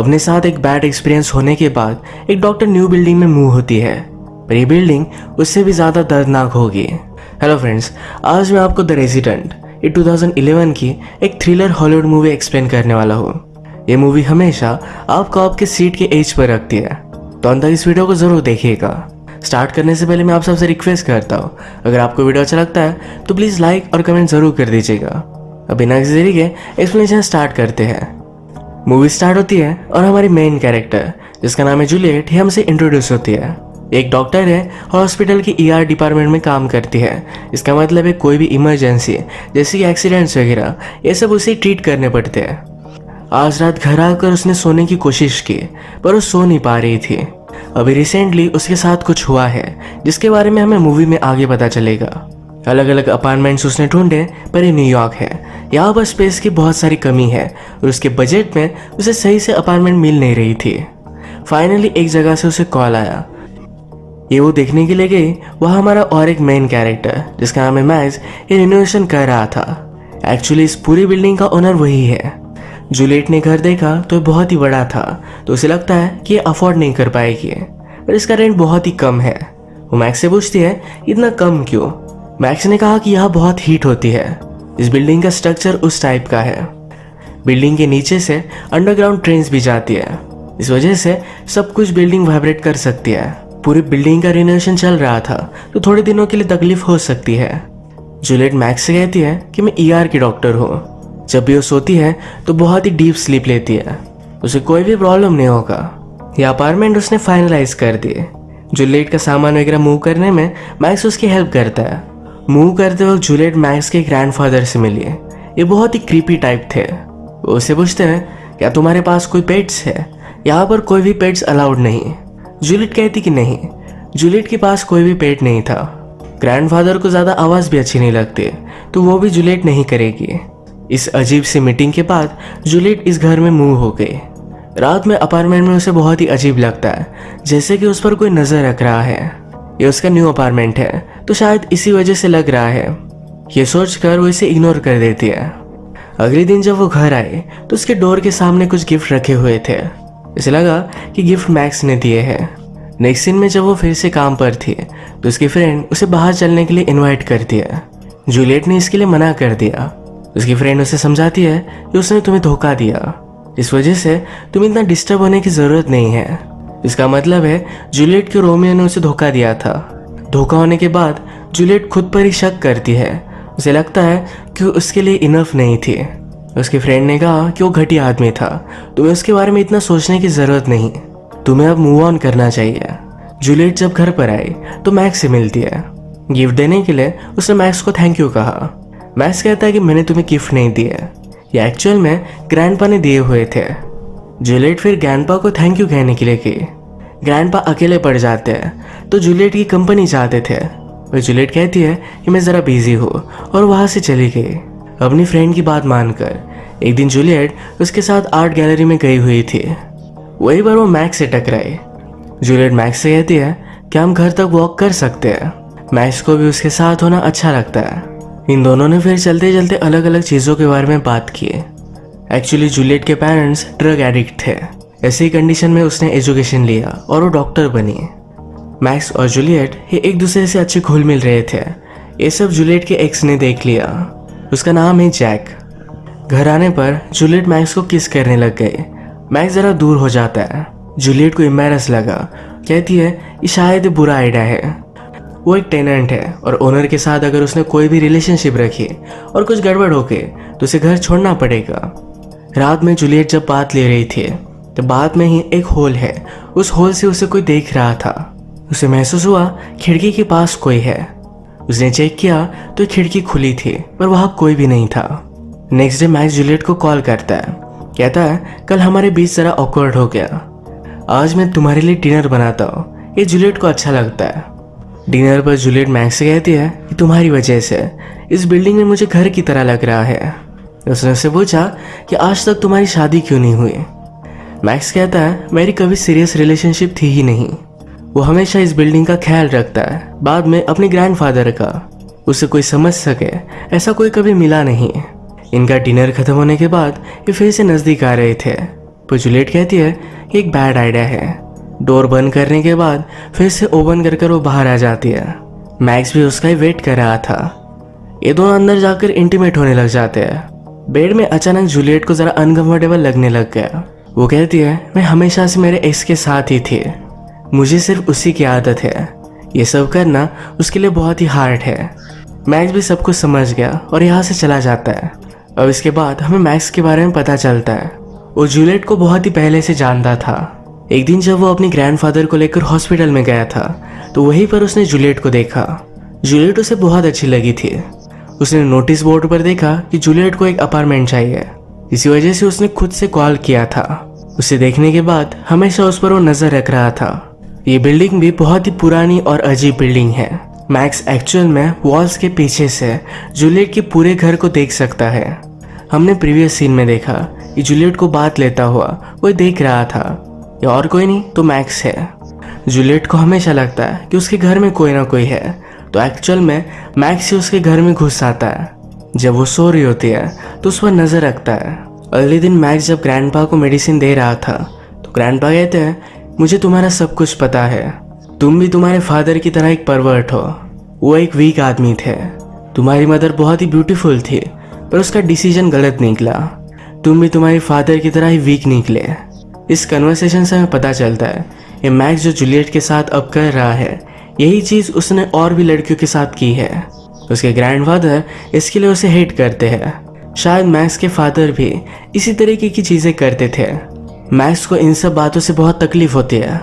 अपने साथ एक बैड एक्सपीरियंस होने के बाद एक डॉक्टर न्यू बिल्डिंग में मूव होती है, पर ये बिल्डिंग उससे भी ज़्यादा दर्दनाक होगी। हेलो फ्रेंड्स, आज मैं आपको द रेजिडेंट, ये 2011 की एक थ्रिलर हॉलीवुड मूवी एक्सप्लेन करने वाला हूँ। ये मूवी हमेशा आपको आपके सीट के एज पर रखती है, तो अंत तक इस वीडियो को ज़रूर देखिएगा। स्टार्ट करने से पहले मैं आप सबसे रिक्वेस्ट करता हूँ, अगर आपको वीडियो अच्छा लगता है तो प्लीज़ लाइक और कमेंट ज़रूर कर दीजिएगा। अब बिना किसी देरी के एक्सप्लेनेशन स्टार्ट करते हैं। मूवी स्टार्ट होती है और हमारी मेन कैरेक्टर जिसका नाम है जूलियट, ये हमसे इंट्रोड्यूस होती है। एक डॉक्टर है और हॉस्पिटल की ईआर डिपार्टमेंट में काम करती है। इसका मतलब है कोई भी इमरजेंसी जैसे कि एक्सीडेंट्स वगैरह ये सब उसे ट्रीट करने पड़ते हैं। आज रात घर आकर उसने सोने की कोशिश की पर वो सो नहीं पा रही थी। अभी रिसेंटली उसके साथ कुछ हुआ है जिसके बारे में हमें मूवी में आगे पता चलेगा। अलग अलग अपार्टमेंट्स उसने ढूंढे पर ये न्यूयॉर्क है, यहाँ पर स्पेस की बहुत सारी कमी है और उसके बजट में उसे सही से अपार्टमेंट मिल नहीं रही थी। फाइनली एक जगह से उसे कॉल आया, ये वो देखने के लिए गई। वह हमारा और एक मेन कैरेक्टर जिसका नाम है मैक्स, ये रिनोवेशन कर रहा था। एक्चुअली इस पूरी बिल्डिंग का ओनर वही है। जूलियट ने घर देखा तो ये बहुत ही बड़ा था, तो उसे लगता है कि ये अफोर्ड नहीं कर पाएगी, पर इसका रेंट बहुत ही कम है। वो मैक्स से पूछती है इतना कम क्यों। मैक्स ने कहा कि यहाँ बहुत हीट होती है, इस बिल्डिंग का स्ट्रक्चर उस टाइप का है। बिल्डिंग के नीचे से अंडरग्राउंड ट्रेन्स भी जाती है, इस वजह से सब कुछ बिल्डिंग वाइब्रेट कर सकती है। पूरी बिल्डिंग का रिनोवेशन चल रहा था तो थोड़े दिनों के लिए तकलीफ हो सकती है। जूलियट मैक्स से कहती है कि मैं ईआर की डॉक्टर हूँ। जब भी वो सोती है तो बहुत ही डीप स्लीप लेती है, उसे कोई भी प्रॉब्लम नहीं होगा। यह अपार्टमेंट उसने फाइनलाइज कर दी। जूलियट का सामान वगैरह मूव करने में मैक्स उसकी हेल्प करता है। मूव करते वक्त जूलियट मैक्स के ग्रैंडफादर से मिली। ये बहुत ही क्रीपी टाइप थे। वो उससे पूछते हैं क्या तुम्हारे पास कोई पेट्स है, यहाँ पर कोई भी पेट्स अलाउड नहीं। जूलियट कहती कि नहीं, जूलियट के पास कोई भी पेट नहीं था। ग्रैंडफादर को ज़्यादा आवाज़ भी अच्छी नहीं लगती, तो वो भी जूलियट नहीं करेगी। इस अजीब सी मीटिंग के बाद जूलियट इस घर में मूव हो गई। रात में अपार्टमेंट में उसे बहुत ही अजीब लगता है, जैसे कि उस पर कोई नज़र रख रहा है। ये उसका न्यू अपार्टमेंट है तो शायद इसी वजह से लग रहा है। ये सोचकर वो इसे इग्नोर कर देती है। अगले दिन जब वो घर आए तो उसके डोर के सामने कुछ गिफ्ट रखे हुए थे। इसे लगा कि गिफ्ट मैक्स ने दिए हैं। नेक्स्ट सीन में जब वो फिर से काम पर थी तो उसकी फ्रेंड उसे बाहर चलने के लिए इनवाइट करती है। जूलियट ने इसके लिए मना कर दिया। उसकी फ्रेंड उसे समझाती है कि उसने तुम्हें धोखा दिया, इस वजह से तुम्हें इतना डिस्टर्ब होने की ज़रूरत नहीं है। इसका मतलब है जूलियट के रोमियो ने उसे धोखा दिया था। धोखा होने के बाद जूलियट खुद पर ही शक करती है। उसे लगता है कि उसके लिए इनफ नहीं थी। उसके फ्रेंड ने कहा कि वो घटिया आदमी था, तुम्हें उसके बारे में इतना सोचने की ज़रूरत नहीं, तुम्हें अब मूव ऑन करना चाहिए। जूलियट जब घर पर आई तो मैक्स से मिलती है। गिफ्ट देने के लिए उसने मैक्स को थैंक यू कहा। मैक्स कहता है कि मैंने तुम्हें गिफ्ट नहीं दिए, ये एक्चुअल में ग्रैंडपा ने दिए हुए थे। जूलियट फिर ग्रैंडपा को थैंक यू कहने के लिए गई। ग्रैंडपा अकेले पड़ जाते हैं तो जूलियट की कंपनी चाहते थे, और जूलियट कहती है कि मैं ज़रा बिजी हूँ और वहाँ से चली गई। अपनी फ्रेंड की बात मानकर एक दिन जूलियट उसके साथ आर्ट गैलरी में गई हुई थी। वहीं पर वो मैक्स से टकराई। जूलियट मैक्स से कहती है कि हम घर तक वॉक कर सकते हैं। मैक्स को भी उसके साथ होना अच्छा लगता है। इन दोनों ने फिर चलते चलते अलग अलग चीज़ों के बारे में बात की। एक्चुअली जूलियट के पेरेंट्स ड्रग एडिक्ट थे। ऐसी कंडीशन में उसने एजुकेशन लिया और वो डॉक्टर बनी। मैक्स और जूलियट ये एक दूसरे से अच्छे घुल मिल रहे थे। ये सब जूलियट के एक्स ने देख लिया, उसका नाम है जैक। घर आने पर जूलियट मैक्स को किस करने लग गई। मैक्स ज़रा दूर हो जाता है। जूलियट को एम्बैरस लगा, कहती है ये शायद बुरा आइडिया है। वो एक टेनेंट है और ओनर के साथ अगर उसने कोई भी रिलेशनशिप रखी और कुछ गड़बड़ हो गई तो उसे घर छोड़ना पड़ेगा। रात में जूलियट जब बात ले रही थी तो बाद में ही एक होल है, उस होल से उसे कोई देख रहा था। उसे महसूस हुआ खिड़की के पास कोई है। उसने चेक किया तो खिड़की खुली थी पर वहाँ कोई भी नहीं था। नेक्स्ट डे मैक्स जूलियट को कॉल करता है, कहता है कल हमारे बीच जरा ऑकवर्ड हो गया, आज मैं तुम्हारे लिए डिनर बनाता हूँ। ये जूलियट को अच्छा लगता है। डिनर पर जूलियट मैक्स से कहती है कि तुम्हारी वजह से इस बिल्डिंग में मुझे घर की तरह लग रहा है। उसने उससे पूछा कि आज तक तुम्हारी शादी क्यों नहीं हुई। मैक्स कहता है मेरी कभी सीरियस रिलेशनशिप थी ही नहीं। वो हमेशा इस बिल्डिंग का ख्याल रखता है, बाद में अपने ग्रैंडफादर का। उसे कोई समझ सके ऐसा कोई कभी मिला नहीं। इनका डिनर खत्म होने के बाद ये फिर से नज़दीक आ रहे थे, पर जूलियट कहती है कि एक बैड आइडिया है। डोर बंद करने के बाद फिर से ओपन कर वो बाहर आ जाती है। मैक्स भी उसका ही वेट कर रहा था। ये दोनों अंदर जाकर इंटीमेट होने लग जाते हैं। बेड में अचानक जूलियट को जरा अनकंफर्टेबल लगने लग गया। वो कहती है मैं हमेशा से मेरे एक्स के साथ ही थी, मुझे सिर्फ उसी की आदत है, ये सब करना उसके लिए बहुत ही हार्ड है। मैक्स भी सब कुछ समझ गया और यहाँ से चला जाता है। अब इसके बाद हमें मैक्स के बारे में पता चलता है वो जूलियट को बहुत ही पहले से जानता था। एक दिन जब वो अपने ग्रैंडफादर को लेकर हॉस्पिटल में गया था तो वहीं पर उसने जूलियट को देखा। जूलियट उसे बहुत अच्छी लगी थी। उसने नोटिस बोर्ड पर देखा कि जूलियट को एक अपार्टमेंट चाहिए, इसी वजह से उसने खुद से कॉल किया था। उसे देखने के बाद हमेशा उस पर वो नजर रख रहा था। ये बिल्डिंग भी बहुत ही पुरानी और अजीब बिल्डिंग है। मैक्स एक्चुअल में वॉल्स के पीछे से जूलियट के पूरे घर को देख सकता है। हमने प्रीवियस सीन में देखा कि जूलियट को बात लेता हुआ कोई देख रहा था, ये और कोई नहीं तो मैक्स है। जूलियट को हमेशा लगता है कि उसके घर में कोई ना कोई है, तो एक्चुअल में मैक्स ही उसके घर में घुस आता है। जब वो सो रही होती है तो उस पर नजर रखता है। अगले दिन मैक्स जब ग्रैंडपा को मेडिसिन दे रहा था तो ग्रैंडपा कहते हैं मुझे तुम्हारा सब कुछ पता है, तुम भी तुम्हारे फादर की तरह एक परवर्ट हो। वो एक वीक आदमी थे। तुम्हारी मदर बहुत ही ब्यूटीफुल थी पर उसका डिसीजन गलत निकला। तुम भी तुम्हारे फादर की तरह ही वीक निकले। इस कन्वर्सेशन से हमें पता चलता है ये मैक्स जो जूलियट के साथ अब कर रहा है यही चीज उसने और भी लड़कियों के साथ की है। उसके ग्रैंडफादर इसके लिए उसे हेट करते हैं। शायद मैक्स के फादर भी इसी तरीके की चीजें करते थे। मैक्स को इन सब बातों से बहुत तकलीफ होती है।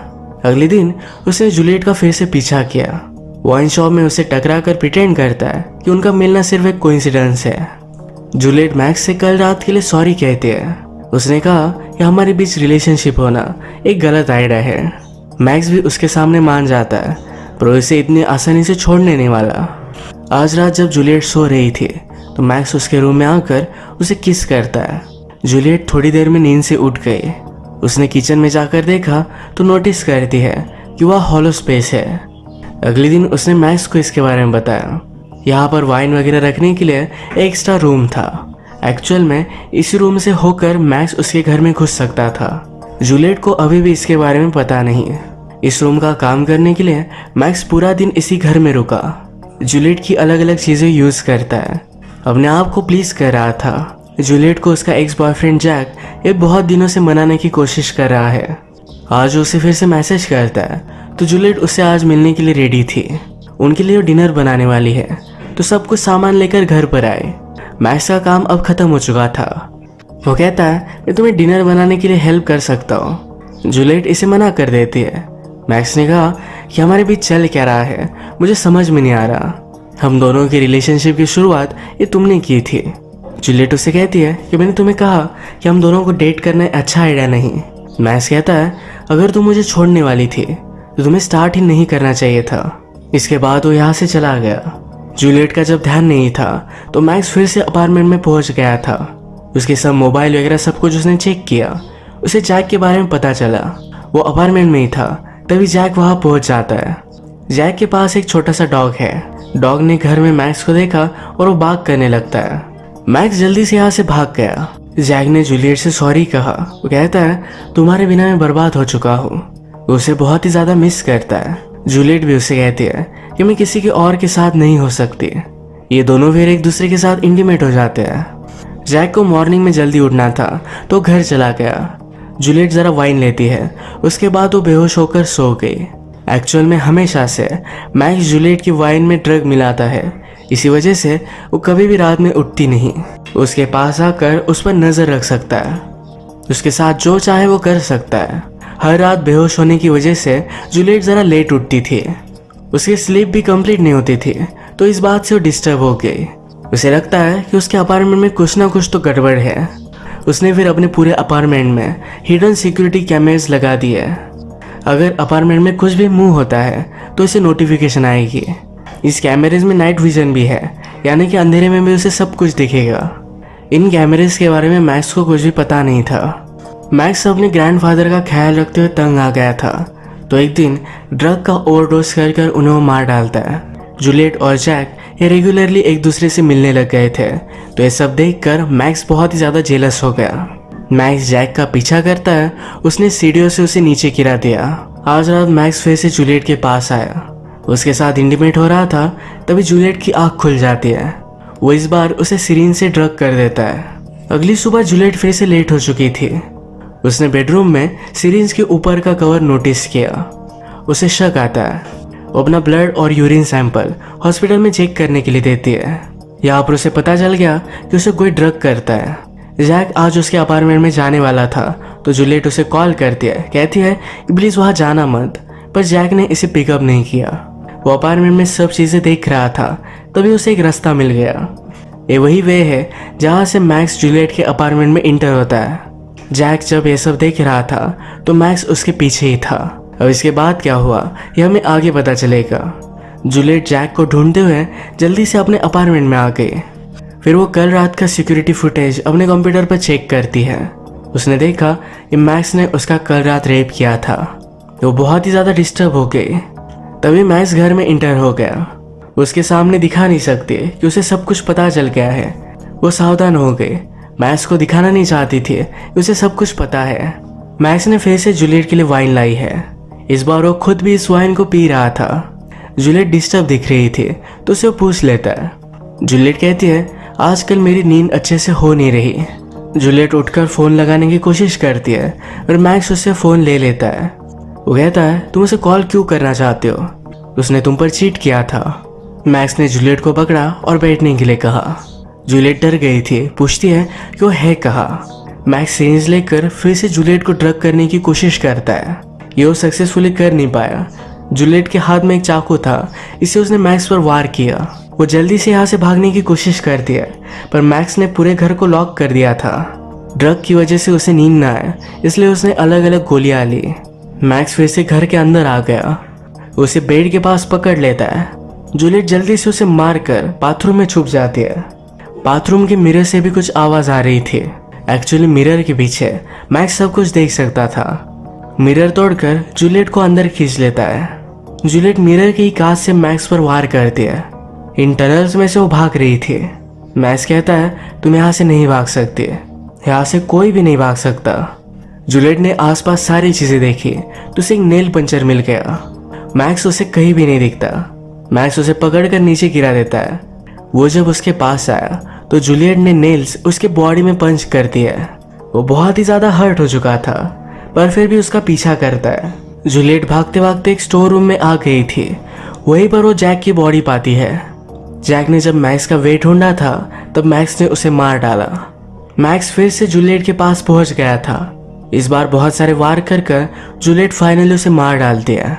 अगले दिन उसने जूलियट का फिर से पीछा किया। वाइन शॉप में उसे टकरा कर प्रिटेंड करता है कि उनका मिलना सिर्फ एक कोइंसिडेंस है। जूलियट मैक्स से कल रात के लिए सॉरी कहती है। उसने कहा कि हमारे बीच रिलेशनशिप होना एक गलत आइडिया है। मैक्स भी उसके सामने मान जाता है पर उसे इतनी आसानी से छोड़ने नहीं वाला। आज रात जब जूलियट सो रही थी तो मैक्स उसके रूम में आकर उसे किस करता है। जूलियट थोड़ी देर में नींद से उठ गई। उसने किचन में जाकर देखा तो नोटिस करती है कि वह हॉलो स्पेस है। अगले दिन उसने मैक्स को इसके बारे में बताया। यहाँ पर वाइन वगैरह रखने के लिए एक्स्ट्रा रूम था। एक्चुअल में इस रूम से होकर मैक्स उसके घर में घुस सकता था। जूलियट को अभी भी इसके बारे में पता नहीं। इस रूम का काम करने के लिए मैक्स पूरा दिन इसी घर में रुका। जूलियट की अलग अलग चीजें यूज करता है, अपने आप को प्लीज कर रहा था। जूलियट को उसका एक्स बॉयफ्रेंड जैक ये बहुत दिनों से मनाने की कोशिश कर रहा है। आज उसे फिर से मैसेज करता है तो जूलियट उससे आज मिलने के लिए रेडी थी। उनके लिए डिनर बनाने वाली है तो सब कुछ सामान लेकर घर पर आए। मैक्स का काम अब खत्म हो चुका था। वो कहता है मैं तुम्हें डिनर बनाने के लिए हेल्प कर सकता हूँ। जूलियट इसे मना कर देती है। मैक्स ने कहा कि हमारे बीच चल क्या रहा है मुझे समझ में नहीं आ रहा। हम दोनों की रिलेशनशिप की शुरुआत ये तुमने की थी। जूलियट उसे कहती है कि मैंने तुम्हें कहा कि हम दोनों को डेट करना अच्छा आइडिया नहीं। मैक्स कहता है अगर तुम मुझे छोड़ने वाली थी तो तुम्हें स्टार्ट ही नहीं करना चाहिए था। इसके बाद वो यहाँ से चला गया। जूलियट का जब ध्यान नहीं था तो मैक्स फिर से अपार्टमेंट में पहुंच गया था। उसके सब मोबाइल वगैरह सब कुछ उसने चेक किया। उसे जैक के बारे में पता चला। वो अपार्टमेंट में ही था तभी जैक वहां पहुंच जाता है। जैक के पास एक छोटा सा डॉग है। डॉग ने घर में मैक्स को देखा और वो बाग करने लगता है। मैक्स जल्दी से यहाँ से भाग गया। जैक ने जूलियट से सॉरी कहा। वो कहता है तुम्हारे बिना मैं बर्बाद हो चुका हूँ। वो उसे बहुत ही ज्यादा मिस करता है। जूलियट भी उसे कहती है कि मैं किसी के और के साथ नहीं हो सकती। ये दोनों फिर एक दूसरे के साथ इंटीमेट हो जाते हैं। जैक को मॉर्निंग में जल्दी उठना था तो घर चला गया। जूलियट जरा वाइन लेती है, उसके बाद वो बेहोश होकर सो गई। एक्चुअल में हमेशा से मैक्स जूलियट की वाइन में ड्रग मिलाता है, इसी वजह से वो कभी भी रात में उठती नहीं। उसके पास आकर उस पर नजर रख सकता है, उसके साथ जो चाहे वो कर सकता है। हर रात बेहोश होने की वजह से जूलियट जरा लेट उठती थी। उसकी स्लीप भी कंप्लीट नहीं होती थी तो इस बात से वो डिस्टर्ब हो गई। उसे लगता है कि उसके अपार्टमेंट में कुछ ना कुछ तो गड़बड़ है। उसने फिर अपने पूरे अपार्टमेंट में हिडन सिक्योरिटी कैमरेज लगा दिए। अगर अपार्टमेंट में कुछ भी मूव होता है तो इसे नोटिफिकेशन आएगी। इस कैमरेज में नाइट विजन भी है, यानी कि अंधेरे में भी उसे सब कुछ दिखेगा। इन कैमरेज के बारे में मैक्स को कुछ भी पता नहीं था। मैक्स अपने ग्रैंडफादर का ख्याल रखते हुए तंग आ गया था तो एक दिन ड्रग का ओवरडोज कर उन्हें वो मार डालता है। जूलियट और जैक ये रेगुलरली एक दूसरे से मिलने लग गए थे तो ये सब देखकर मैक्स बहुत ही ज़्यादा जेलस हो गया। मैक्स जैक का पीछा करता है, उसने सीढ़ियों से उसे नीचे गिरा दिया। आज रात मैक्स फिर से जूलियट के पास आया, उसके साथ इंटीमेट हो रहा था। तभी जूलियट की आंख खुल जाती है। वो इस बार उसे सिरिंज से ड्रग कर देता है। अगली सुबह जूलियट फिर से लेट हो चुकी थी। उसने बेडरूम में सिरिंज के ऊपर का कवर नोटिस किया। उसे शक आता है। वो अपना ब्लड और यूरिन सैंपल हॉस्पिटल में चेक करने के लिए देती है। यहाँ पर उसे पता चल गया कि उसे कोई ड्रग करता है। जैक आज उसके अपार्टमेंट में जाने वाला था, तो जूलियट उसे कॉल करती है, कहती है कि प्लीज वहाँ जाना मत। पर जैक ने इसे पिकअप नहीं किया। वो अपार्टमेंट में सब चीजें देख रहा था, तभी उसे एक रास्ता मिल गया। ये वही वे है जहाँ से मैक्स जूलियट के अपार्टमेंट में इंटर होता है। जैक जब ये सब देख रहा था तो मैक्स उसके पीछे ही था। अब इसके बाद क्या हुआ यह हमें आगे पता चलेगा। जूलियट जैक को ढूंढते हुए जल्दी से अपने अपार्टमेंट में आ गई। फिर वो कल रात का सिक्योरिटी फुटेज अपने कंप्यूटर पर चेक करती है। उसने देखा कि मैक्स ने उसका कल रात रेप किया था। वो बहुत ही ज़्यादा डिस्टर्ब हो गई। तभी मैक्स घर में इंटर हो गया। उसके सामने दिखा नहीं सकती कि उसे सब कुछ पता चल गया है। वो सावधान हो गई। मैक्स को दिखाना नहीं चाहती थी कि उसे सब कुछ पता है। मैक्स ने फिर से जूलियट के लिए वाइन लाई है। इस बार वो खुद भी इस वाइन को पी रहा था। जूलियट डिस्टर्ब दिख रही थी तो उसे वो पूछ लेता है। जूलियट कहती है आजकल मेरी नींद अच्छे से हो नहीं रही। जूलियट उठकर फोन लगाने की कोशिश करती है और मैक्स उससे फोन ले लेता है। वो कहता है तुम उसे कॉल क्यों करना चाहते हो, उसने तुम पर चीट किया था। मैक्स ने जूलियट को पकड़ा और बैठने के लिए कहा। जूलियट डर गई थी, पूछती है कि वो है कहाँ। मैक्स सिरिंज लेकर फिर से जूलियट को ड्रग करने की कोशिश करता है। ये वो सक्सेसफुली कर नहीं पाया। जूलियट के हाथ में एक चाकू था, इसे उसने मैक्स पर वार किया। वो जल्दी से यहाँ से भागने की कोशिश करती है, पर मैक्स ने पूरे घर को लॉक कर दिया था। ड्रग की वजह से उसे नींद ना आए, इसलिए उसने अलग अलग गोलियां ली। मैक्स फिर से घर के अंदर आ गया। उसे बेड के पास पकड़ लेता है। जूलियट जल्दी से उसे मारकर बाथरूम में छुप जाती है। बाथरूम के मिरर से भी कुछ आवाज आ रही थी। एक्चुअली मिरर के पीछे मैक्स सब कुछ देख सकता था। मिरर तोड़कर जूलियट को अंदर खींच लेता है। जूलियट मिरर की कांच से मैक्स पर वार करती है। इन टनल्स में से वो भाग रही थी। मैक्स कहता है तुम यहाँ से नहीं भाग सकती, यहाँ से कोई भी नहीं भाग सकता। जूलियट ने आसपास सारी चीजें देखी तो उसे एक नेल पंचर मिल गया। मैक्स उसे कहीं भी नहीं दिखता। मैक्स उसे पकड़कर नीचे गिरा देता है। वो जब उसके पास आया तो जूलियट ने नेल्स उसके बॉडी में पंच कर दिया। वो बहुत ही ज्यादा हर्ट हो चुका था, पर फिर भी उसका पीछा करता है। जूलियट भागते भागते एक स्टोर रूम में आ गई थी। वहीं पर वो जैक की बॉडी पाती है। जैक ने जब मैक्स का वेट ढूंढा था तब मैक्स ने उसे मार डाला। मैक्स फिर से जूलियट के पास पहुंच गया था। इस बार बहुत सारे वार कर जूलियट फाइनली उसे मार डालती है।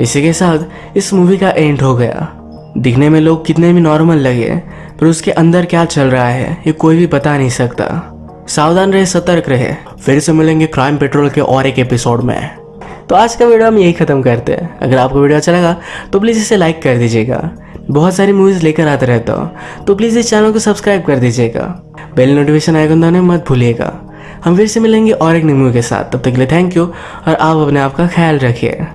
इसी के साथ इस मूवी का एंड हो गया। दिखने में लोग कितने भी नॉर्मल लगे, पर उसके अंदर क्या चल रहा है ये कोई भी बता नहीं सकता। सावधान रहे, सतर्क रहे। फिर से मिलेंगे क्राइम पेट्रोल के और एक एपिसोड में। तो आज का वीडियो हम यही खत्म करते हैं। अगर आपको वीडियो अच्छा लगा तो प्लीज़ इसे लाइक कर दीजिएगा। बहुत सारी मूवीज़ लेकर आते रहता हूँ, तो प्लीज़ इस चैनल को सब्सक्राइब कर दीजिएगा। बेल नोटिफिकेशन आइकन दबाना मत भूलिएगा। हम फिर से मिलेंगे और एक न्यू मूवी के साथ। तब तक के लिए थैंक यू और आप अपने आप का ख्याल रखिए।